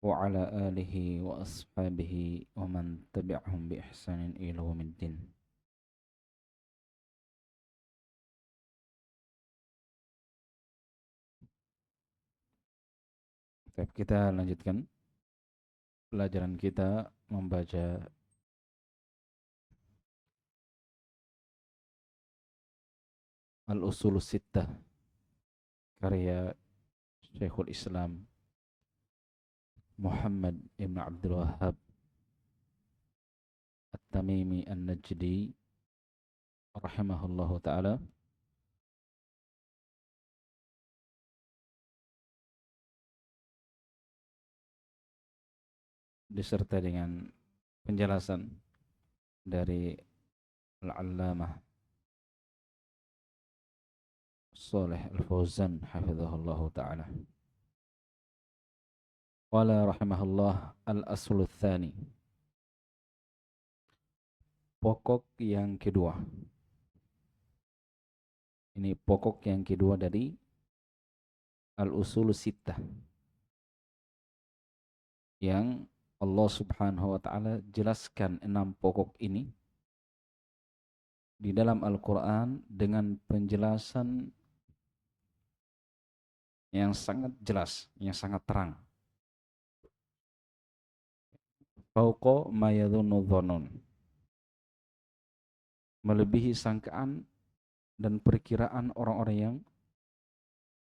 وعلى آله وأصحابه ومن تبعهم بإحسان إلى يوم الدين. Baik, kita lanjutkan pelajaran kita membaca Al-Usul Sittah karya Syekhul Islam Muhammad Ibn Abdul Wahhab At-Tamimi An-Najdi rahimahullahu taala, disertai dengan penjelasan dari Al-Allamah Shalih Al-Fauzan hafizahullahu taala. Qala rahimahullah al-aslu tsani. Pokok yang kedua. Ini pokok yang kedua dari al-usul sittah yang Allah Subhanahu wa taala jelaskan 6 pokok ini di dalam Al-Qur'an dengan penjelasan yang sangat jelas, yang sangat terang. Fauqa ma yadhunnu dhannun. Melebihi sangkaan dan perkiraan orang-orang yang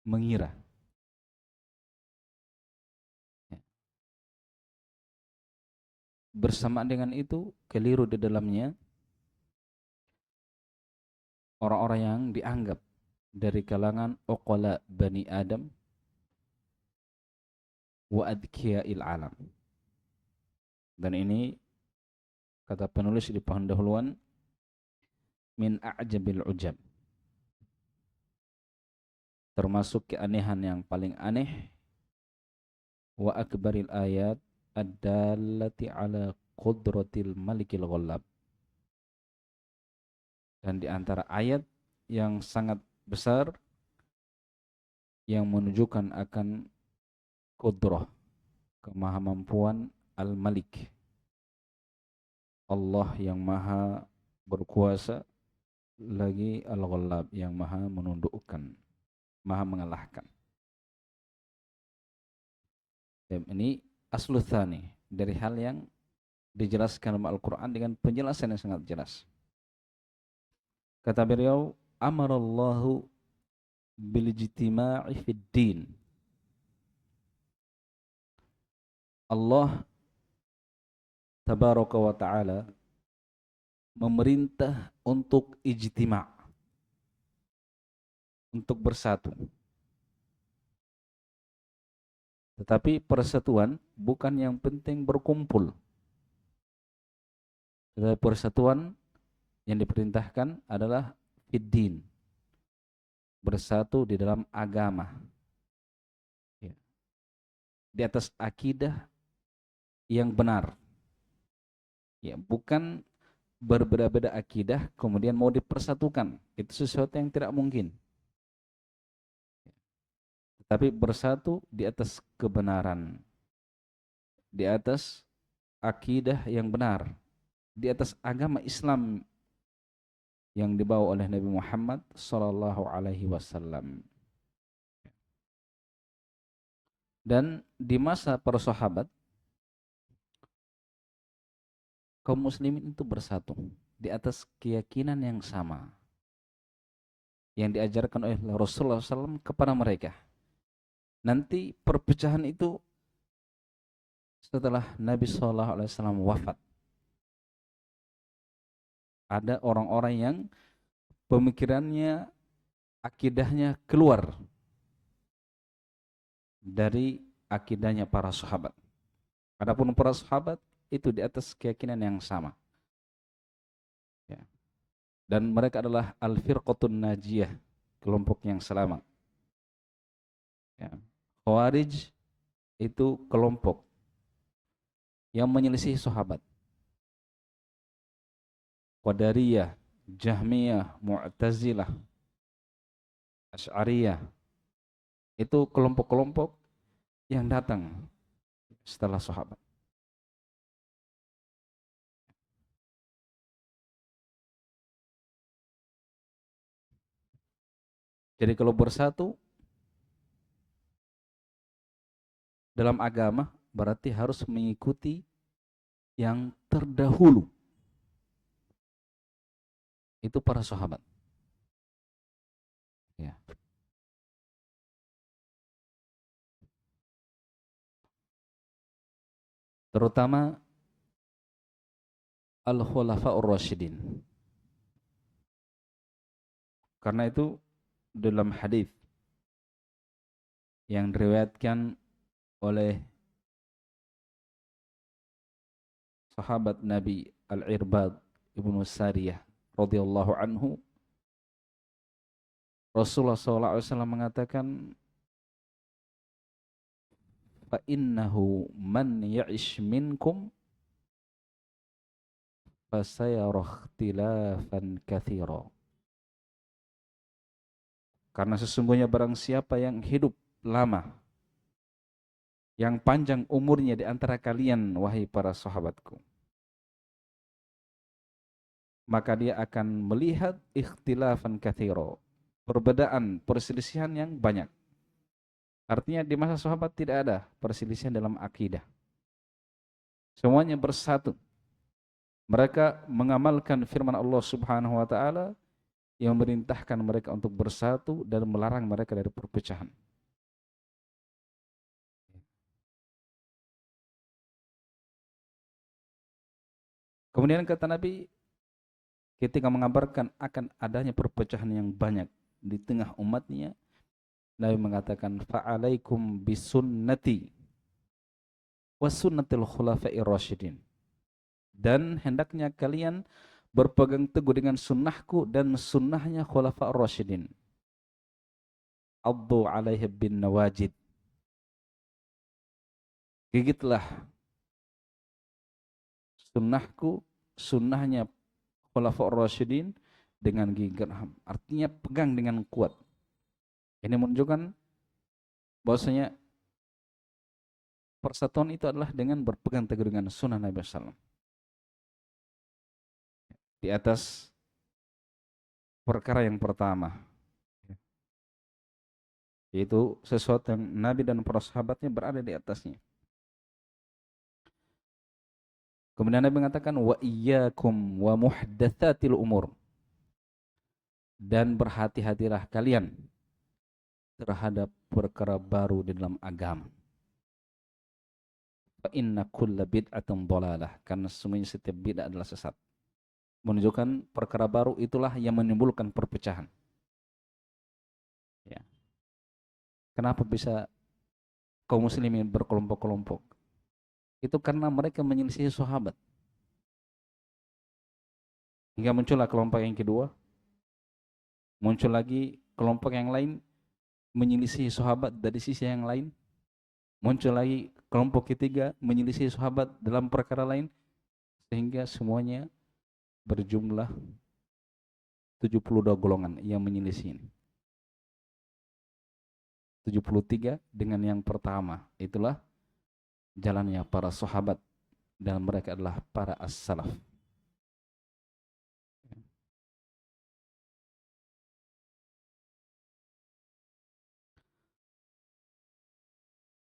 mengira. Bersamaan dengan itu, keliru di dalamnya orang-orang yang dianggap dari kalangan uqala Bani Adam wa adkiya'il alam. Dan ini kata penulis di pendahuluan min a'jabil ujab, termasuk keanehan yang paling aneh, wa akbaril ayat ad-dallati ala qudratil malikil ghallab, dan di antara ayat yang sangat besar yang menunjukkan akan qudrah, kemahamampuan al-malik, Allah yang maha berkuasa, lagi al-ghallab yang maha menundukkan, maha mengalahkan. Dan ini aslu tsani dari hal yang dijelaskan dalam Al-Quran dengan penjelasan yang sangat jelas. Kata beliau, amarallahu bil ijtima'i fid din. Allah tabaraka wa ta'ala memerintah untuk ijtima', untuk bersatu. Tetapi persatuan bukan yang penting berkumpul. Tetapi persatuan yang diperintahkan adalah fiddin, bersatu di dalam agama, ya, di atas akidah yang benar, ya, bukan berbeda-beda akidah kemudian mau dipersatukan. Itu sesuatu yang tidak mungkin. Tapi bersatu di atas kebenaran, di atas akidah yang benar, di atas agama Islam yang dibawa oleh Nabi Muhammad sallallahu alaihi wasallam. Dan di masa para sahabat, kaum muslimin itu bersatu di atas keyakinan yang sama yang diajarkan oleh Rasulullah SAW kepada mereka. Nanti perpecahan itu setelah Nabi SAW wafat. Ada orang-orang yang pemikirannya, akidahnya keluar dari akidahnya para sahabat. Adapun para sahabat itu di atas keyakinan yang sama. Ya. Dan mereka adalah al-firqatun najiyah, kelompok yang selamat. Ya. Khawarij itu kelompok yang menyelisih sahabat. Qadariyah, Jahmiyah, Mu'tazilah, Asy'ariyah, itu kelompok-kelompok yang datang setelah sahabat. Jadi kalau bersatu dalam agama berarti harus mengikuti yang terdahulu, itu para sahabat. Ya. Terutama al-khulafa'ur rasyidin. Karena itu dalam hadis yang diriwayatkan oleh sahabat Nabi Al-Irbad Ibnu Sariyah radhiyallahu anhu, Rasulullah SAW mengatakan, fa innahu man ya'ish minkum fasayara ikhtilafan katsira. Karena sesungguhnya barang siapa yang hidup lama, yang panjang umurnya di antara kalian, wahai para sahabatku, maka dia akan melihat ikhtilafan katsira, perbedaan, perselisihan yang banyak. Artinya di masa sahabat tidak ada perselisihan dalam akidah. Semuanya bersatu. Mereka mengamalkan firman Allah Subhanahu wa taala yang memerintahkan mereka untuk bersatu dan melarang mereka dari perpecahan. Kemudian kata Nabi ketika mengabarkan akan adanya perpecahan yang banyak di tengah umatnya, Nabi mengatakan, fa'alaikum bisunnati wa sunnatil khulafa'ir rasyidin. Dan hendaknya kalian berpegang teguh dengan sunnahku dan sunnahnya khulafa'ir rasyidin. Addu alaihi bin nawajid. Gigitlah sunnahku, sunnahnya khulafa'ir rasyidin dengan gigi geraham. Artinya pegang dengan kuat. Ini menunjukkan bahwasanya persatuan itu adalah dengan berpegang teguh dengan sunnah Nabi SAW. Di atas perkara yang pertama, yaitu sesuatu yang Nabi dan para sahabatnya berada di atasnya. Kemudian Nabi mengatakan, wa iyyakum wa muhdatsatil umur. Dan berhati-hatilah kalian terhadap perkara baru di dalam agama. Fa inna kulla bid'atin dhalalah. Karena sesungguhnya setiap bid'ah adalah sesat. Menunjukkan perkara baru itulah yang menimbulkan perpecahan. Ya. Kenapa bisa kaum muslimin berkelompok-kelompok? Itu karena mereka menyelisih sahabat. Hingga muncullah kelompok yang kedua, muncul lagi kelompok yang lain menyelisih sahabat dari sisi yang lain, muncul lagi kelompok ketiga menyelisih sahabat dalam perkara lain, sehingga semuanya berjumlah 72 golongan yang menyelisih ini. 73 dengan yang pertama, itulah jalannya para sahabat dan mereka adalah para as-salaf.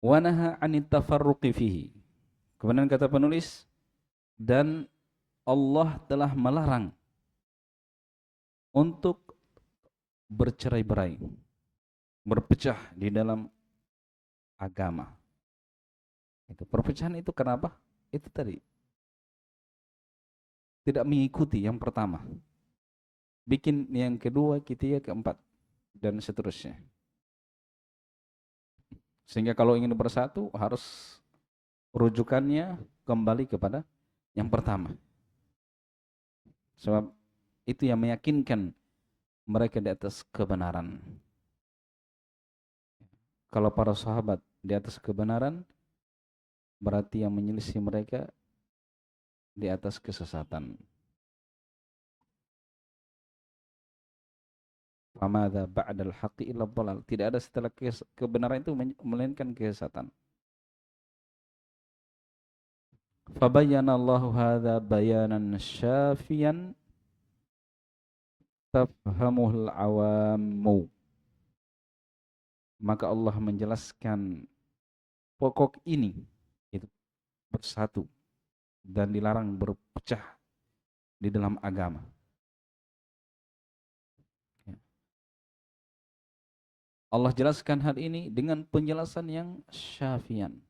Wa naha 'anit tafarruqi fihi. Kemudian kata penulis, dan Allah telah melarang untuk bercerai-berai, berpecah di dalam agama. Itu perpecahan itu kenapa? Itu tadi tidak mengikuti yang pertama, bikin yang kedua, ketiga, keempat, dan seterusnya. Sehingga kalau ingin bersatu harus rujukannya kembali kepada yang pertama. Sebab itu yang meyakinkan mereka di atas kebenaran. Kalau para sahabat di atas kebenaran, berarti yang menyelisih mereka di atas kesesatan. Famadza ba'dal haqqi illa dhalal. Tidak ada setelah kebenaran itu melainkan kesesatan. Fabayyana Allahu hadza bayanan syafiyan tafhamuhul awammu. Maka Allah menjelaskan pokok ini itu bersatu dan dilarang berpecah di dalam agama. Allah jelaskan hal ini dengan penjelasan yang syafian.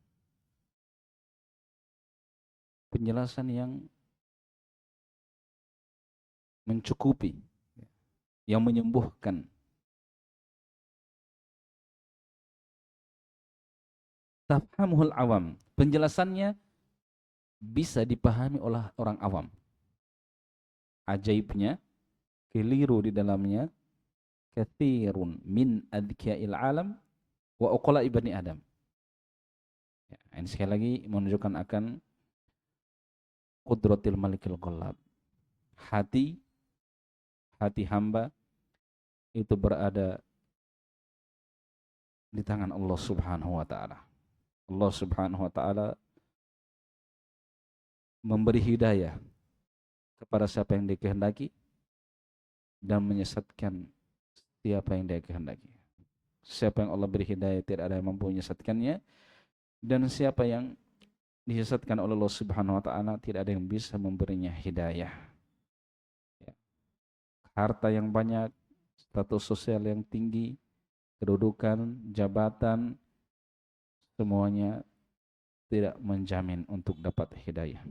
Penjelasan yang mencukupi, yang menyembuhkan. Tafhamuhul awam. Penjelasannya bisa dipahami oleh orang awam. Ajaibnya, keliru di dalamnya, katsirun min adkiya'il alam wa uqala ibni Adam. Ya, ini sekali lagi menunjukkan akan qudratil malikil ghallab. Hati hamba itu berada di tangan Allah Subhanahu wa taala. Allah Subhanahu wa taala memberi hidayah kepada siapa yang dikehendaki dan menyesatkan siapa yang dia kehendaki. Siapa yang Allah beri hidayah tidak ada yang mampu menyesatkannya, dan siapa yang disesatkan oleh Allah Subhanahu wa taala tidak ada yang bisa memberinya hidayah. Ya. Harta yang banyak, status sosial yang tinggi, kedudukan, jabatan, semuanya tidak menjamin untuk dapat hidayah.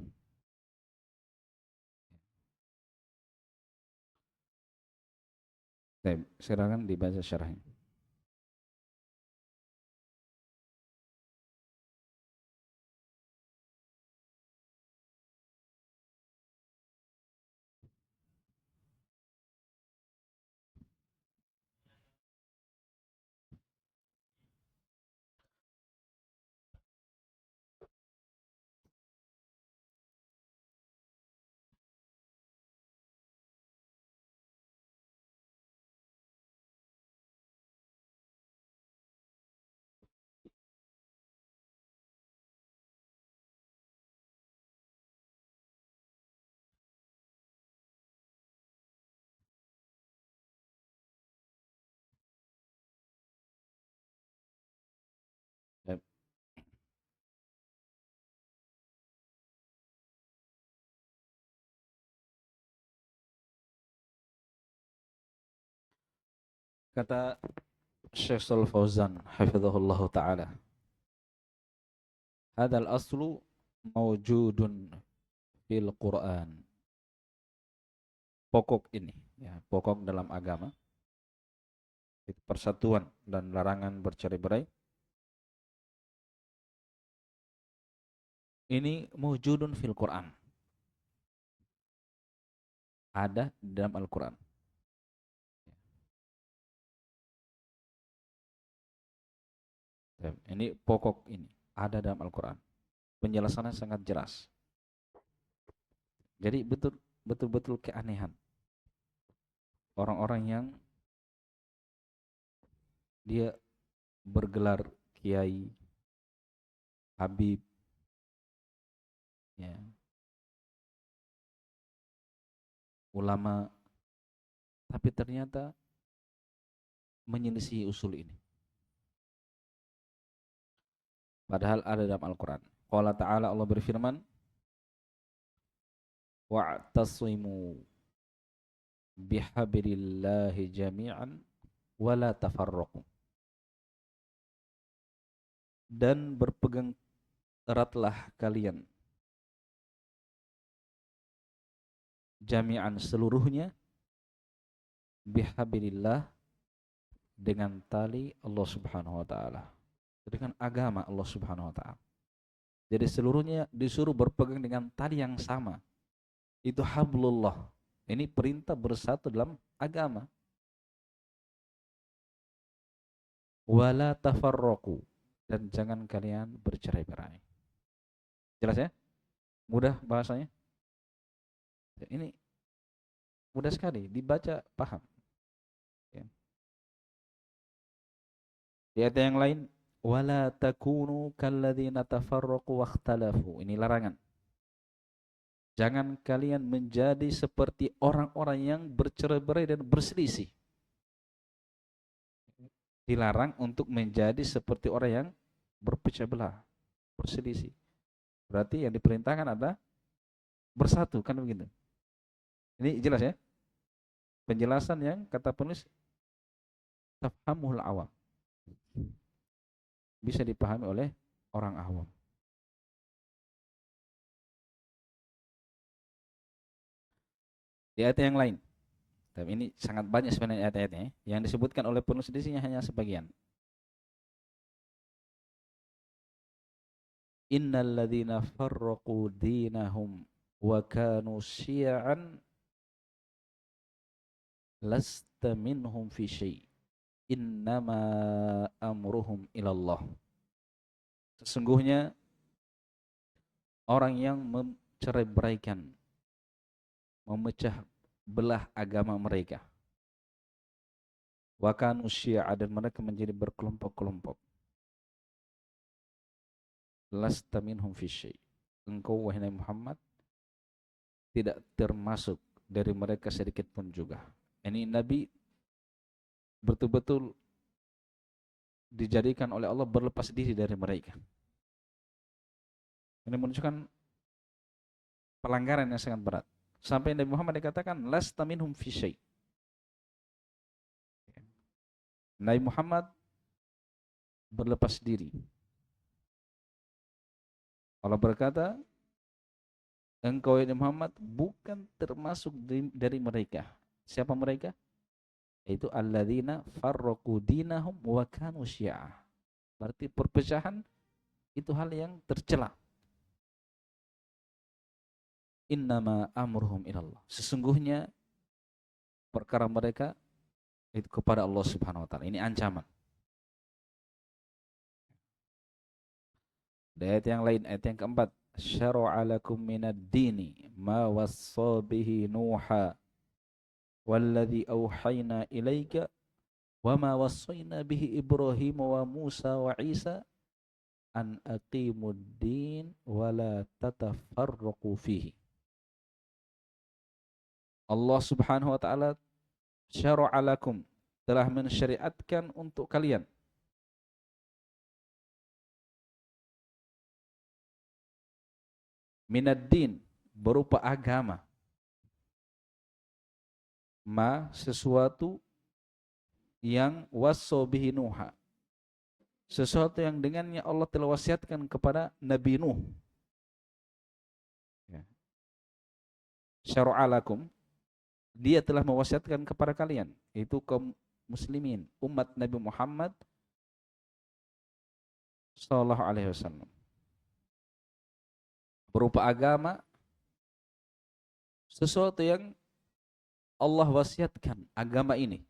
Baik, silakan dibaca syarahnya. Baik. Kata Syekh Shalal Fauzan hafizahullah taala, hadzal aslu mawjudun fil Quran. Pokok ini, ya, pokok dalam agama, persatuan dan larangan bercerai-berai, ini mawjudun fil Quran. Ada di dalam Al-Quran. Ini pokok ini ada dalam Al-Quran. Penjelasannya sangat jelas. Jadi betul-betul keanehan orang-orang yang dia bergelar kiai, habib, ya, ulama, tapi ternyata menyelisih usul ini. Padahal ada dalam Al-Quran. Qala ta'ala, Allah berfirman, wa'tasimu bihablillahi jami'an wa la tafarraqu. Dan berpegang eratlah kalian jami'an seluruhnya, bihablillah dengan tali Allah Subhanahu wa taala, dengan agama Allah Subhanahu wa taala. Jadi seluruhnya disuruh berpegang dengan tali yang sama. Itu hablullah. Ini perintah bersatu dalam agama. Wala tafarraqu, dan jangan kalian bercerai-berai. Jelas ya? Mudah bahasanya? Ini mudah sekali dibaca, paham. Ya. Di ayat yang lain, wala takunu kalladzina tafarraqu wakhtalafu. Ini larangan. Jangan kalian menjadi seperti orang-orang yang bercerai-berai dan berselisih. Dilarang untuk menjadi seperti orang yang berpecah belah, berselisih. Berarti yang diperintahkan adalah bersatu, kan begitu. Ini jelas ya. Penjelasan yang kata penulis tafhamul awam. Bisa dipahami oleh orang awam. Di ayat yang lain. Tapi ini sangat banyak sebenarnya ayat-ayatnya. Yang disebutkan oleh penulis di sini hanya sebagian. Innal ladzina farraqu dinahum wa kanu syi'an lasta minhum fi syai'. Innama amruhum ilallah. Sesungguhnya orang yang mencerai-beraikan, memecah belah agama mereka. Wa kanu syi'a, dan mereka menjadi berkelompok-kelompok. Lasta minhum fi syai'. Engkau wahai Muhammad tidak termasuk dari mereka sedikit pun juga. Ini Nabi betul-betul dijadikan oleh Allah berlepas diri dari mereka. Ini menunjukkan pelanggaran yang sangat berat. Sampai Nabi Muhammad dikatakan lasta minhum fi syai'. Nabi Muhammad berlepas diri. Allah berkata, engkau ya Muhammad bukan termasuk dari mereka. Siapa mereka? Yaitu alladzina farraqu dinahum wa kanu syi'a. Berarti perpecahan itu hal yang tercela. Innama amruhum ilallah. Sesungguhnya perkara mereka itu kepada Allah Subhanahu wa taala. Ini ancaman. Di ayat yang lain, ayat yang keempat, syara'a lakum minad dini ma wassa bihi Nuha walladzi auhayna ilaika wa ma wassayna bihi Ibrahim wa Musa wa Isa an aqimud din wa la tatafarraqu fihi. Allah Subhanahu wa taala syara'a lakum, telah mensyariatkan untuk kalian minad din, berupa agama, ma sesuatu yang wassobihi Nuha, sesuatu yang dengannya Allah telah wasiatkan kepada Nabi Nuh. Ya. Syara'a lakum, dia telah mewasiatkan kepada kalian, itu kaum muslimin, umat Nabi Muhammad sallallahu alaihi wasallam, berupa agama, sesuatu yang Allah wasiatkan agama ini,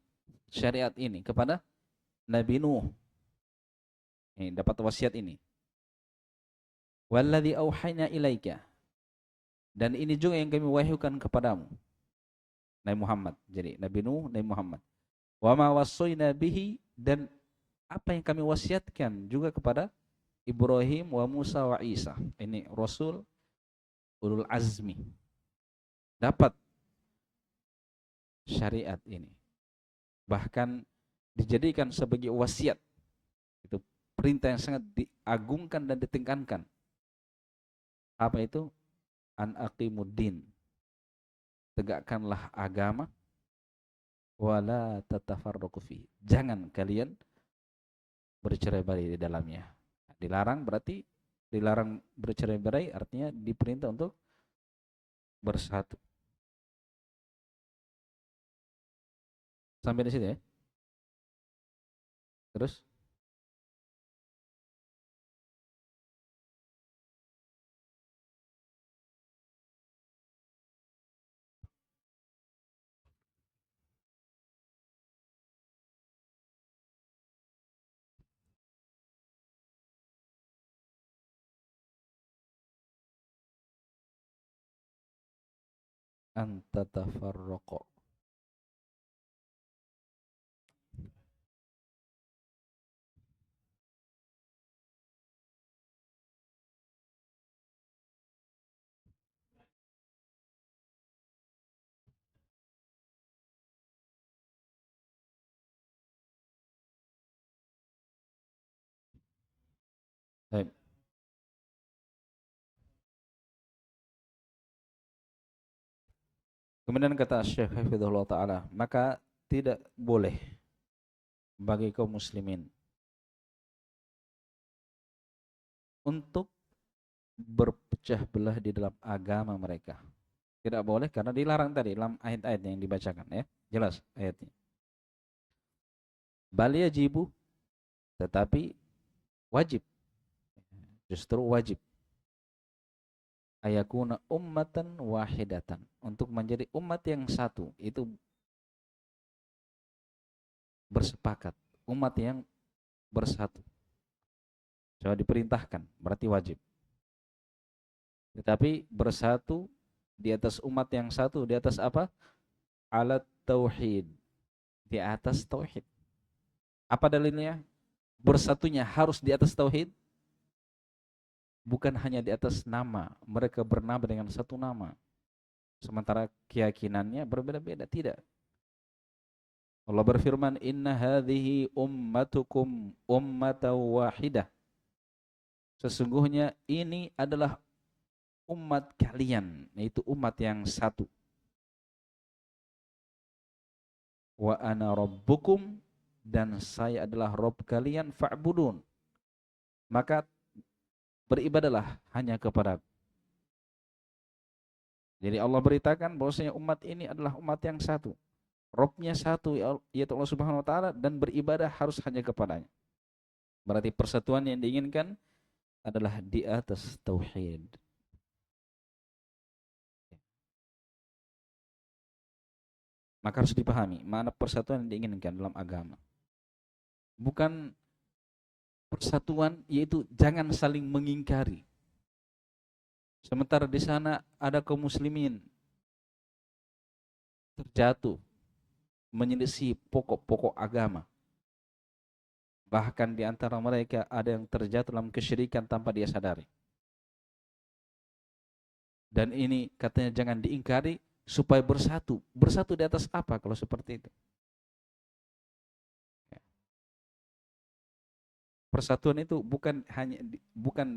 syariat ini kepada Nabi Nuh. Ini dapat wasiat ini. Walladzi auhayna ilaika, dan ini juga yang kami wahyukan kepadamu, Nabi Muhammad. Jadi Nabi Nuh, Nabi Muhammad. Wa ma wassayna bihi, dan apa yang kami wasiatkan juga kepada Ibrahim wa Musa wa Isa. Ini Rasul ulul azmi. Dapat syariat ini. Bahkan dijadikan sebagai wasiat. Itu perintah yang sangat diagungkan dan ditingkatkan. Apa itu? An aqimuddin. Tegakkanlah agama, wala tatafarraqu fi. Jangan kalian bercerai-berai di dalamnya. Dilarang, berarti dilarang bercerai-berai, artinya diperintah untuk bersatu. Sampai di situ ya. Terus anta tafarraqo. Baik. Kemudian kata Syekh Hafizahullah Ta'ala, maka tidak boleh bagi kaum muslimin untuk berpecah belah di dalam agama mereka. Tidak boleh karena dilarang tadi dalam ayat-ayat yang dibacakan ya. Jelas ayatnya. Bal yajibu, tetapi wajib. Justru wajib. Ayakuna ummatan wahidatan. Untuk menjadi umat yang satu. Itu bersepakat. Umat yang bersatu. Coba diperintahkan. Berarti wajib. Tetapi bersatu di atas umat yang satu. Di atas apa? Alat tauhid. Di atas tauhid. Apa dalilnya? Bersatunya harus di atas tauhid. Bukan hanya di atas nama. Mereka bernama dengan satu nama. Sementara keyakinannya berbeda-beda. Tidak. Allah berfirman, Inna hadhihi ummatukum ummatan wahidah. Sesungguhnya ini adalah umat kalian. Yaitu umat yang satu. Wa ana rabbukum. Dan saya adalah Rabb kalian. Fa'budun. Maka beribadalah hanya kepada. Jadi Allah beritakan bahwasanya umat ini adalah umat yang satu. Robnya satu, yaitu Allah Subhanahu Wa Taala, dan beribadah harus hanya kepadanya. Berarti persatuan yang diinginkan adalah di atas tauhid. Maka harus dipahami mana persatuan yang diinginkan dalam agama. Bukan persatuan yaitu jangan saling mengingkari. Sementara di sana ada kaum muslimin terjatuh menyelisih pokok-pokok agama. Bahkan di antara mereka ada yang terjatuh dalam kesyirikan tanpa dia sadari. Dan ini katanya jangan diingkari supaya bersatu. Bersatu di atas apa kalau seperti itu? Persatuan itu bukan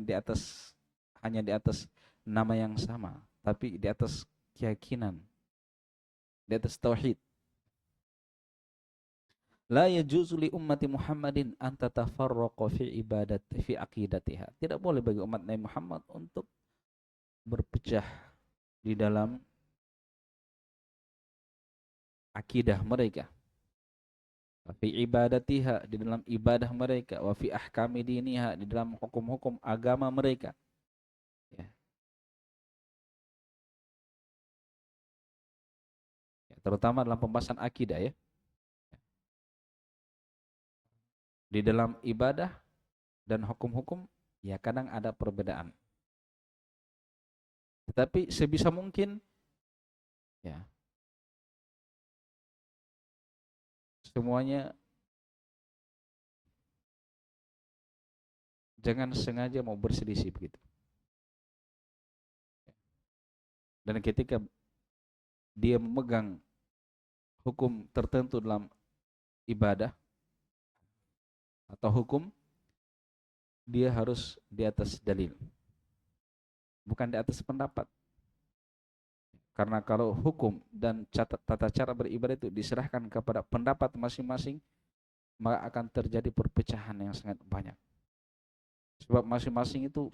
di atas hanya di atas nama yang sama, tapi di atas keyakinan, di atas tauhid. La yajuzu li ummati Muhammadin an tatafarraqa fi aqidatiha. Tidak boleh bagi umat Nabi Muhammad untuk berpecah di dalam akidah mereka. Fi ibadatiha, di dalam ibadah mereka, wa fi ahkami diniha, di dalam hukum-hukum agama mereka. Ya. Terutama dalam pembahasan akidah ya. Di dalam ibadah dan hukum-hukum ya kadang ada perbedaan. Tetapi sebisa mungkin ya semuanya jangan sengaja mau berselisih begitu. Dan ketika dia memegang hukum tertentu dalam ibadah atau hukum, dia harus di atas dalil, bukan di atas pendapat. Karena kalau hukum dan tata cara beribadah itu diserahkan kepada pendapat masing-masing, maka akan terjadi perpecahan yang sangat banyak. Sebab masing-masing itu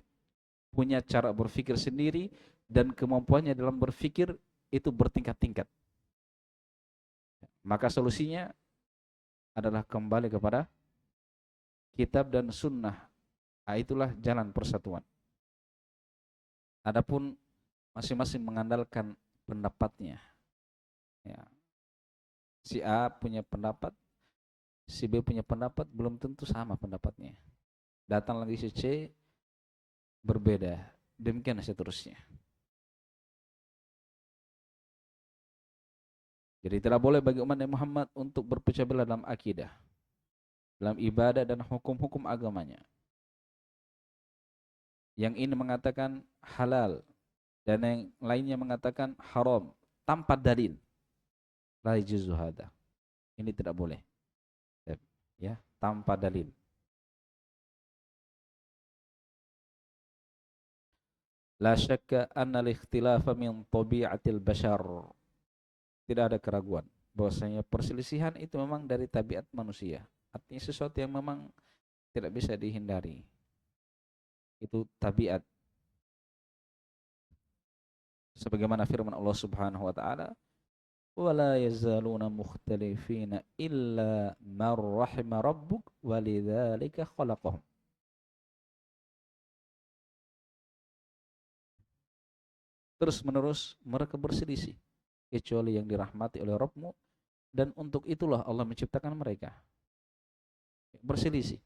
punya cara berpikir sendiri dan kemampuannya dalam berpikir itu bertingkat-tingkat. Maka solusinya adalah kembali kepada kitab dan sunnah. Itulah jalan persatuan. Adapun masing-masing mengandalkan pendapatnya. Ya. Si A punya pendapat, si B punya pendapat, belum tentu sama pendapatnya. Datang lagi si C, berbeda. Demikian seterusnya. Jadi tidak boleh bagi umat Nabi Muhammad untuk berpecah belah dalam akidah, dalam ibadah dan hukum-hukum agamanya. Yang ini mengatakan halal dan yang lainnya mengatakan haram tanpa dalil. La yajuzu hada. Ini tidak boleh. Ya, tanpa dalil. La syakka anna al-ikhtilafa min tabi'atil bashar. Tidak ada keraguan bahwasanya perselisihan itu memang dari tabiat manusia. Artinya sesuatu yang memang tidak bisa dihindari. Itu tabiat. Sebagaimana firman Allah Subhanahu wa taala, "Wala yazaluna mukhtalifina illa man rahima rabbuk walidzalika khalaqahum." Terus-menerus mereka berselisih kecuali yang dirahmati oleh Rabbmu, dan untuk itulah Allah menciptakan mereka. Berselisih.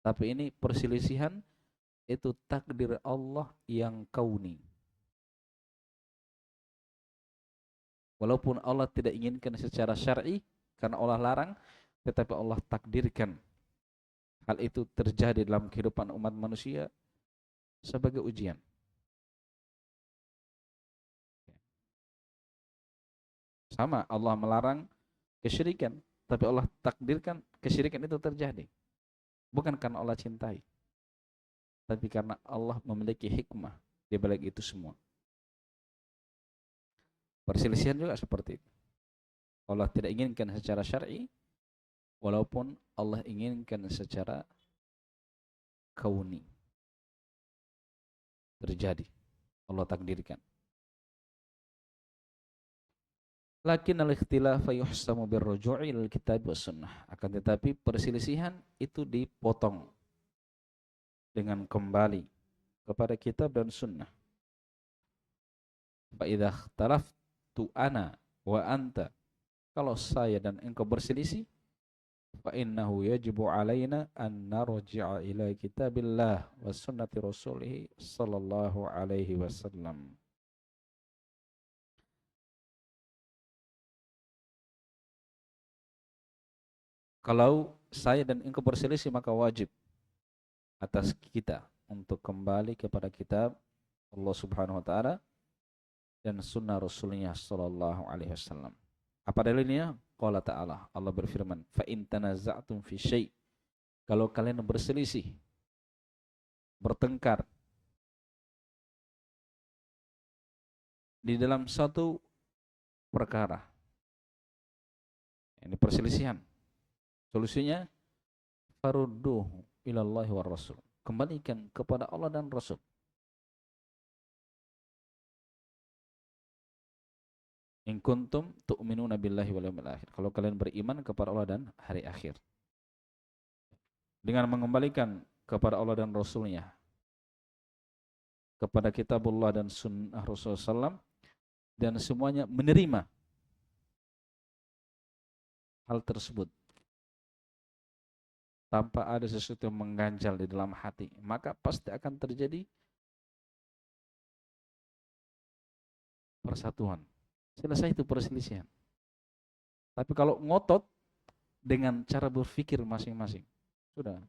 Tapi ini perselisihan itu takdir Allah yang kauni. Walaupun Allah tidak inginkan secara syar'i karena Allah larang, tetapi Allah takdirkan hal itu terjadi dalam kehidupan umat manusia sebagai ujian. Sama, Allah melarang kesyirikan, tapi Allah takdirkan kesyirikan itu terjadi. Bukan karena Allah cintai, tapi karena Allah memiliki hikmah di balik itu semua. Perselisihan juga seperti itu. Allah tidak inginkan secara syar'i, walaupun Allah inginkan secara kauni. Terjadi. Allah takdirkan. Lakin al-ikhtilafa yuhsamu birruju'i ilal kitab was sunnah. Akan tetapi perselisihan itu dipotong dengan kembali kepada kitab dan sunnah. Fa idza ikhtalaftu ana wa anta, kalau saya dan engkau berselisih, fa innahu yajibu alaina an narji'a ila kitabillah wa sunnati rasulih sallallahu alaihi wasallam. Kalau saya dan engkau berselisih, maka wajib atas kita untuk kembali kepada kitab Allah Subhanahu wa taala dan sunnah Rasulnya sallallahu alaihi wasallam. Apa dalilnya? Qala ta'ala, Allah berfirman, fa in tanaza'tum fi syai', kalau kalian berselisih, bertengkar di dalam satu perkara, ini perselisihan, solusinya farudduhu ilallahi war rasul, kembalikan kepada Allah dan Rasul. In kuntum tu'minuna billahi wal yawmil akhir, kalau kalian beriman kepada Allah dan hari akhir. Dengan mengembalikan kepada Allah dan Rasulnya, kepada kitabullah dan sunnah Rasulullah SAW, dan semuanya menerima hal tersebut tanpa ada sesuatu yang mengganjal di dalam hati, maka pasti akan terjadi persatuan. Selesai itu perselisihan. Tapi kalau ngotot dengan cara berpikir masing-masing, sudah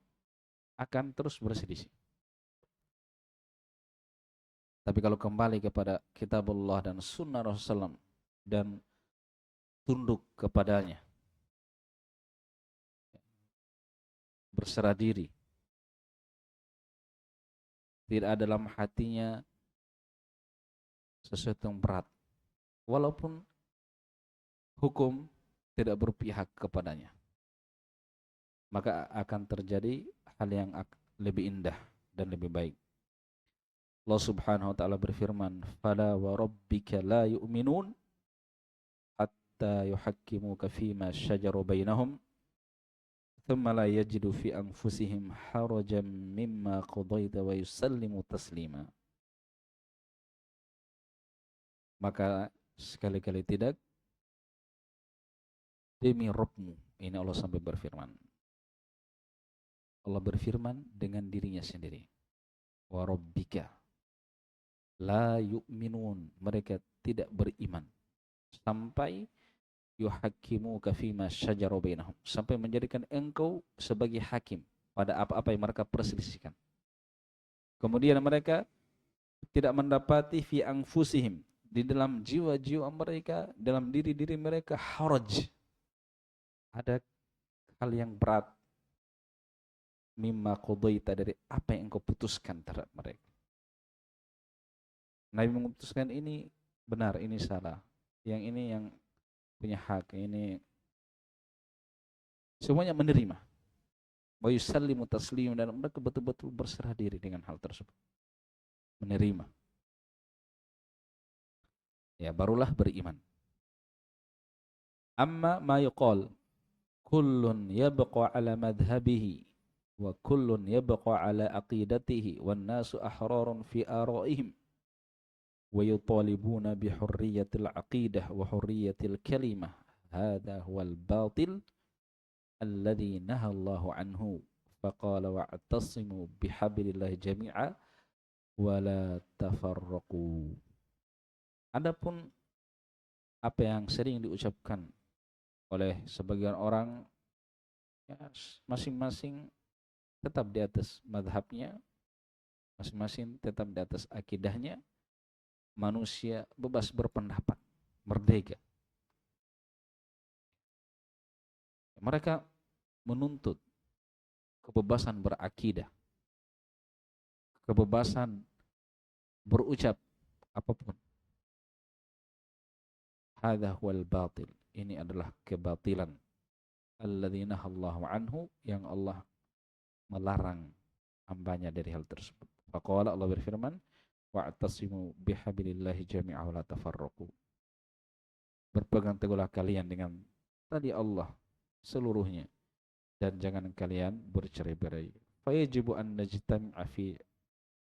akan terus berselisih. Tapi kalau kembali kepada kitabullah dan sunnah Rasulullah SAW dan tunduk kepadanya, berserah diri, tidak ada dalam hatinya sesuatu yang berat, walaupun hukum tidak berpihak kepadanya, maka akan terjadi hal yang lebih indah dan lebih baik. Allah Subhanahu wa taala berfirman, "Fala wa rabbika la yu'minun hatta yuhakkimuka fima syajara bainahum thumma la yajidu fi anfusihim harajan mimma qadaita wa yusallimu taslima." Maka sekali-kali tidak demi Rabbmu. Ini Allah sampai berfirman. Allah berfirman dengan dirinya sendiri. Wa rabbika la yu'minun, mereka tidak beriman sampai yuhakkimuka fima syajara bainahum, sampai menjadikan engkau sebagai hakim pada apa-apa yang mereka perselisihkan. Kemudian mereka tidak mendapati fi anfusihim, di dalam jiwa-jiwa mereka, dalam diri-diri mereka, haraj, ada hal yang berat, mimma qadaita, dari apa yang engkau putuskan terhadap mereka. Nabi memutuskan ini benar, ini salah, yang ini yang punya hak, ini semuanya menerima. Wa yusallimu taslim, dan mereka betul-betul berserah diri dengan hal tersebut, menerima. Ya, barulah beriman. Amma ma yuqal kullun yabqa ala madhhabihi wa kullun yabqa ala aqidatihi wan nasu ahrarun fi ara'ihim wa yutalibuna bi hurriyatil aqidah wa hurriyatil kalimah, hadha huwal batil alladhi nahallahu anhu faqala wa'tasimu bihablillahi jami'a wa la tafarraqu. Adapun apa yang sering diucapkan oleh sebagian orang, ya, masing-masing tetap di atas madhabnya, masing-masing tetap di atas akidahnya, manusia bebas berpendapat, merdeka. Mereka menuntut kebebasan berakidah, kebebasan berucap apapun. Hadza huwal batil, ini adalah kebatilan. Alladzi nahallahu anhu, yang Allah melarang hambanya dari hal tersebut. Faqala, Allah berfirman, wa'tasimu bihablillahi jami'a wa la tafarraqu. Berpegang teguhlah kalian dengan tali Allah seluruhnya, dan jangan kalian bercerai-berai. Fa yajibu an najtami'a fi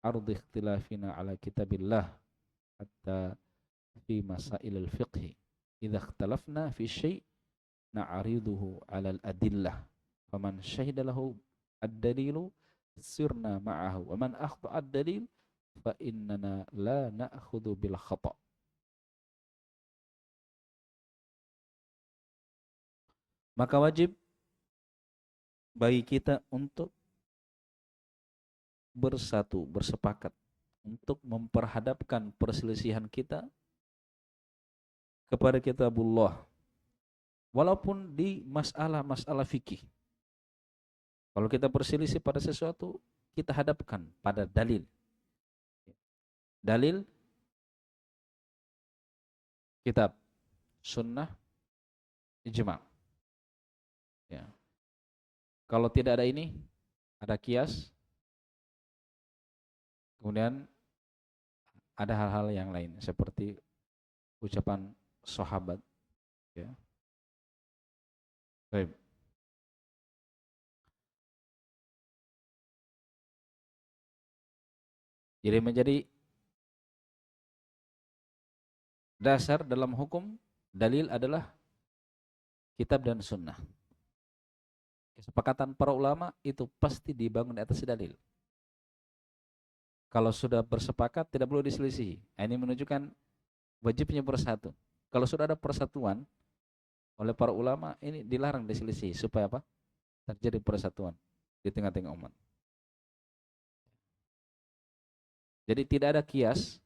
ardi ikhtilafina ala kitabillah hatta fi masailil fiqh. Idza ikhtalafna fi syai' na'riduhu 'ala al-adillah. Faman syahida lahu ad-dalilu sirna ma'ahu wa man akhta'a ad-dalil fa innana la na'khudhu bil khata'. Maka wajib bagi kita untuk bersatu, bersepakat untuk memperhadapkan perselisihan kita kepada kitabullah, walaupun di masalah-masalah fikih. Kalau kita berselisih pada sesuatu, kita hadapkan pada dalil. Dalil kitab, sunnah, ijma'. Ya. Kalau tidak ada ini, ada kias, kemudian ada hal-hal yang lain seperti ucapan sahabat. Ya. Baik. Jadi menjadi dasar dalam hukum, dalil adalah kitab dan sunnah. Kesepakatan para ulama itu pasti dibangun di atas dalil. Kalau sudah bersepakat tidak perlu diselisihi. Ini menunjukkan wajibnya bersatu. Kalau sudah ada persatuan oleh para ulama, ini dilarang diselisihi supaya apa? Terjadi persatuan di tengah-tengah umat. Jadi tidak ada kias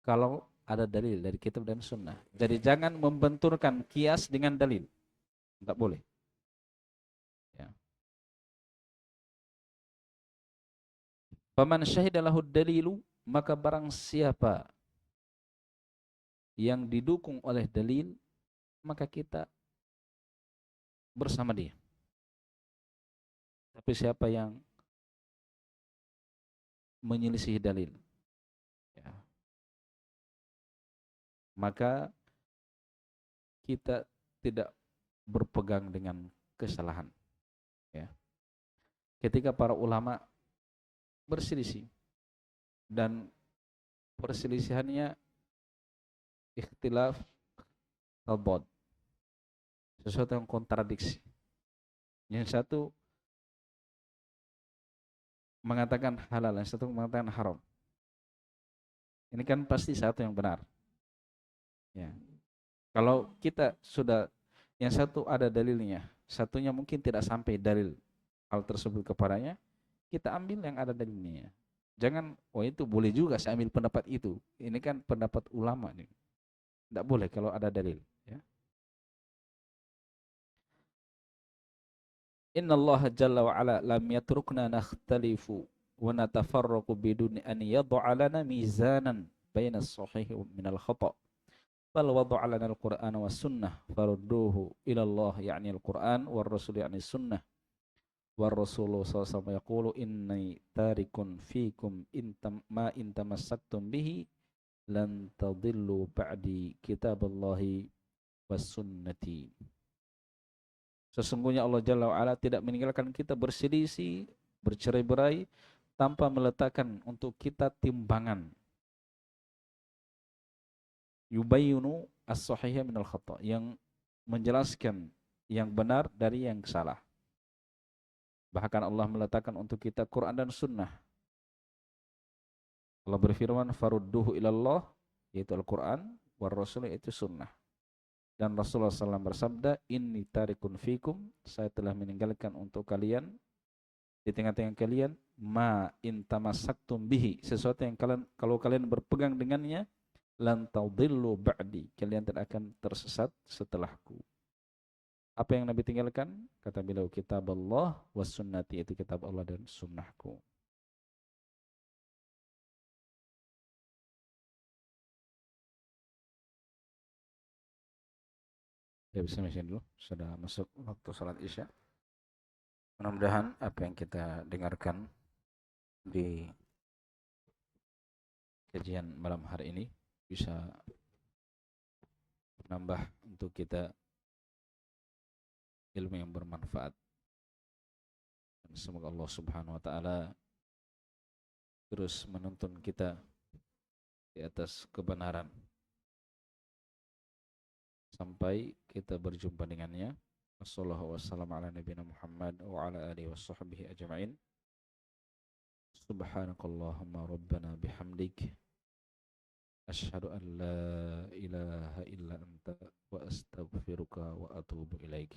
kalau ada dalil dari kitab dan sunnah. Jadi jangan membenturkan kias dengan dalil. Tidak boleh. Ya. Faman syahida lahu dalilu, maka barang siapa yang didukung oleh dalil, maka kita bersama dia. Tapi siapa yang menyelisih dalil, ya, maka kita tidak berpegang dengan kesalahan. Ya. Ketika para ulama berselisih dan perselisihannya ikhtilaf tadad, sesuatu yang kontradiksi. Yang satu mengatakan halal, yang satu mengatakan haram. Ini kan pasti satu yang benar. Ya. Kalau kita sudah, yang satu ada dalilnya, satunya mungkin tidak sampai dalil hal tersebut kepadanya, kita ambil yang ada dalilnya. Jangan, oh itu boleh juga saya ambil pendapat itu. Ini kan pendapat ulama nih. Tidak boleh kalau ada dalil. Ya. Inna Allah jalla wa ala lam yatrukna nakhtalifu wa natafarraqu biduni an yad'a lana mizanan baina as-sahih min al-khata'. Bal wada'a lana al-Qur'an was sunnah farudduhu ila Allah ya'ni al-Qur'an war rasul ya'ni sunnah. War Rasulullah SAW yaqulu inni tarikun fikum ma in tamassaktum bihi lan tadillu ba'di kitaballahi was sunnati. Sesungguhnya Allah Jalla wa'ala tidak meninggalkan kita berselisih, bercerai-berai tanpa meletakkan untuk kita timbangan. Yubayyinu as-sahihah minal khata', yang menjelaskan yang benar dari yang salah. Bahkan Allah meletakkan untuk kita Quran dan Sunnah. Allah berfirman, farudduhu ilallah, yaitu Al-Quran, war Rasul, yaitu Sunnah. Dan Rasulullah SAW bersabda, inni tarikun fikum, saya telah meninggalkan untuk kalian, di tengah-tengah kalian, ma in tamassaktum bihi, sesuatu yang kalian, kalau kalian berpegang dengannya, lan tadillu ba'di, kalian tidak akan tersesat setelahku. Apa yang Nabi tinggalkan? Kata beliau, kitab Allah was sunnati, itu kitab Allah dan sunnahku. Ya, bisa mesin dulu, sudah masuk waktu salat Isya. Mudah-mudahan apa yang kita dengarkan di kajian malam hari ini bisa menambah untuk kita ilmu yang bermanfaat. Dan semoga Allah Subhanahu wa taala terus menuntun kita di atas kebenaran sampai kita berjumpa dengannya. Wassallallahu wasallam ala nabiyina Muhammad wa ala alihi washabbihi ajma'in. Subhanakallahumma rabbana bihamdik asyhadu an la ilaha illa anta wa astaghfiruka wa atubu ilaik.